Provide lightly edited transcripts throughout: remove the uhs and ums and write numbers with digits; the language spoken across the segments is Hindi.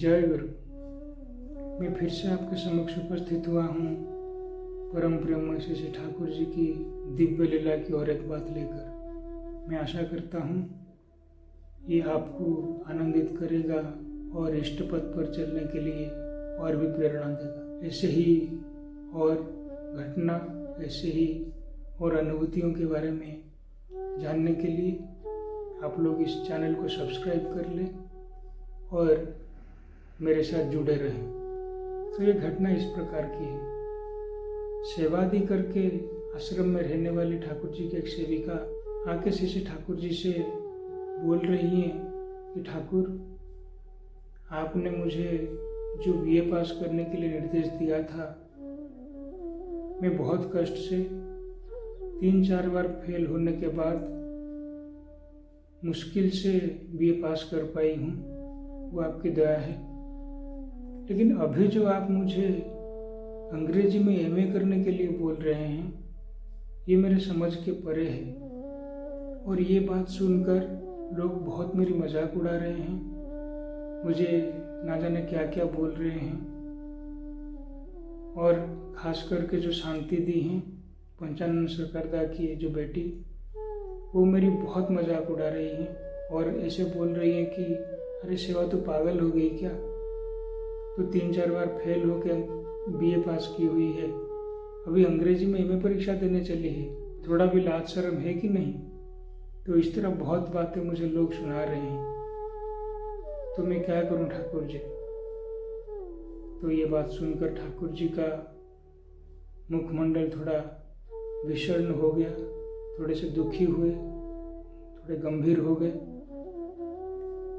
जय गुरु। मैं फिर से आपके समक्ष उपस्थित हुआ हूँ परम प्रेम श्री ठाकुर जी की दिव्य लीला की और एक बात लेकर। मैं आशा करता हूँ ये आपको आनंदित करेगा और इष्ट पथ पर चलने के लिए और भी प्रेरणा देगा। ऐसे ही और घटना, ऐसे ही और अनुभूतियों के बारे में जानने के लिए आप लोग इस चैनल को सब्सक्राइब कर लें और मेरे साथ जुड़े रहें। तो ये घटना इस प्रकार की है। सेवादी करके आश्रम में रहने वाली ठाकुर जी की एक सेविका आके श्री ठाकुर जी से बोल रही है कि ठाकुर, आपने मुझे जो बीए पास करने के लिए निर्देश दिया था, मैं बहुत कष्ट से 3-4 बार फेल होने के बाद मुश्किल से बीए पास कर पाई हूँ, वो आपकी दया है। लेकिन अभी जो आप मुझे अंग्रेजी में एमए करने के लिए बोल रहे हैं, ये मेरे समझ के परे है। और ये बात सुनकर लोग बहुत मेरी मजाक उड़ा रहे हैं, मुझे ना जाने क्या क्या बोल रहे हैं। और खास करके जो शांति दी हैं पंचानंद सरकारदा की जो बेटी, वो मेरी बहुत मजाक उड़ा रही है और ऐसे बोल रही है कि अरे सेवा तो पागल हो गई क्या, तो 3-4 बार फेल हो के बीए पास की हुई है, अभी अंग्रेजी में एमए परीक्षा देने चली है, थोड़ा भी लाज शर्म है कि नहीं। तो इस तरह बहुत बातें मुझे लोग सुना रहे हैं, तो मैं क्या करूं ठाकुर जी। तो ये बात सुनकर ठाकुर जी का मुखमंडल थोड़ा विषर्ण हो गया, थोड़े से दुखी हुए, थोड़े गंभीर हो गए।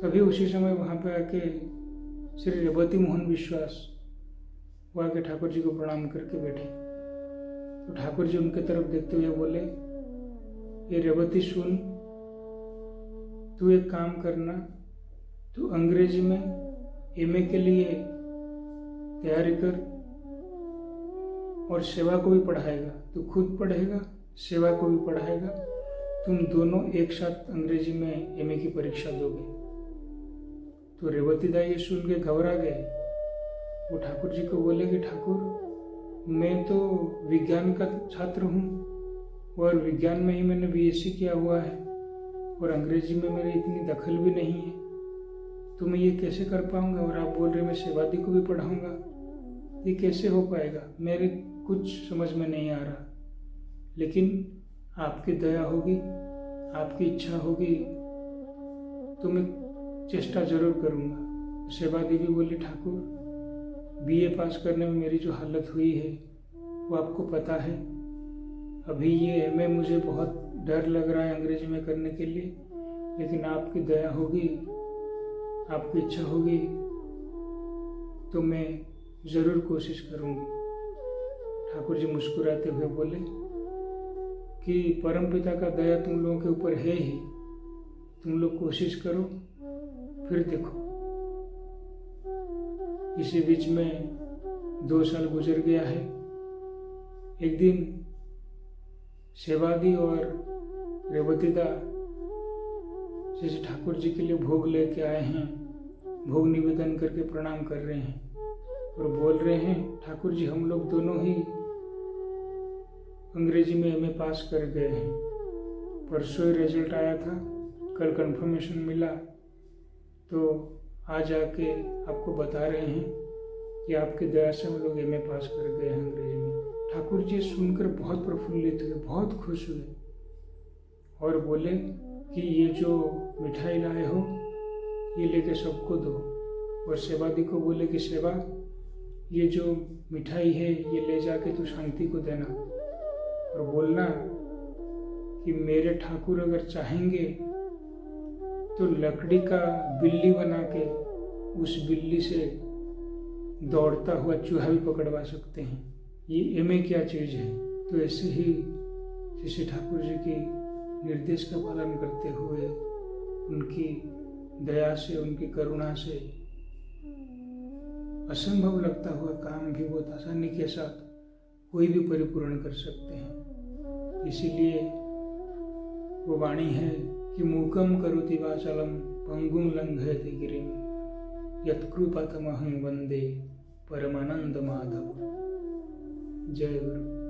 तभी उसी समय वहाँ पे आके श्री रेवती मोहन विश्वास वो आके ठाकुर जी को प्रणाम करके बैठे। तो ठाकुर जी उनके तरफ देखते हुए बोले, ये रेवती सुन, तू एक काम करना, तू अंग्रेजी में एमए के लिए तैयारी कर और सेवा को भी पढ़ाएगा। तू खुद पढ़ेगा, सेवा को भी पढ़ाएगा, तुम दोनों एक साथ अंग्रेजी में एमए की परीक्षा दोगे। तो रेवती दाई ये सुन के घबरा गए। वो ठाकुर जी को बोले कि ठाकुर, मैं तो विज्ञान का छात्र हूँ और विज्ञान में ही मैंने बीएससी किया हुआ है और अंग्रेजी में मेरी इतनी दखल भी नहीं है, तो मैं ये कैसे कर पाऊंगा। और आप बोल रहे मैं सेवादी को भी पढ़ाऊंगा, ये कैसे हो पाएगा, मेरे कुछ समझ में नहीं आ रहा। लेकिन आपकी दया होगी, आपकी इच्छा होगी तो मैं चेष्टा जरूर करूंगा। सेवादी भी बोली, ठाकुर, बीए पास करने में मेरी जो हालत हुई है वो आपको पता है। अभी ये एमए मुझे बहुत डर लग रहा है अंग्रेजी में करने के लिए, लेकिन आपकी दया होगी, आपकी इच्छा होगी तो मैं ज़रूर कोशिश करूंगी। ठाकुर जी मुस्कुराते हुए बोले कि परमपिता का दया तुम लोगों के ऊपर है ही, तुम लोग कोशिश करो, फिर देखो। इसी बीच में 2 साल गुजर गया है। एक दिन सेवादी और रेवतीदा श्री ठाकुर जी के लिए भोग लेके आए हैं, भोग निवेदन करके प्रणाम कर रहे हैं और बोल रहे हैं, ठाकुर जी, हम लोग दोनों ही अंग्रेजी में एमए पास कर गए हैं। परसों ही रिजल्ट आया था, कल कंफर्मेशन मिला, तो आज आके आपको बता रहे हैं कि आपकी दया से हम लोग एमए पास कर गए हैं अंग्रेजी में। ठाकुर जी सुनकर बहुत प्रफुल्लित हुए, बहुत खुश हुए और बोले कि ये जो मिठाई लाए हो ये लेके सबको दो। और सेवादी को बोले कि सेवा, ये जो मिठाई है ये ले जाके तू शांति को देना और बोलना कि मेरे ठाकुर अगर चाहेंगे तो लकड़ी का बिल्ली बना के उस बिल्ली से दौड़ता हुआ चूहा भी पकड़वा सकते हैं। ये एमए क्या चीज़ है। तो ऐसे ही श्री ठाकुर जी की निर्देश का पालन करते हुए, उनकी दया से, उनकी करुणा से असंभव लगता हुआ काम भी बहुत आसानी के साथ कोई भी परिपूर्ण कर सकते हैं। इसीलिए वो वाणी है कि मूकम करोति वाचालम पंगुम लंघयते गिरिम यत्कृपातमहं वंदे परमानंद माधव। जय गुरु।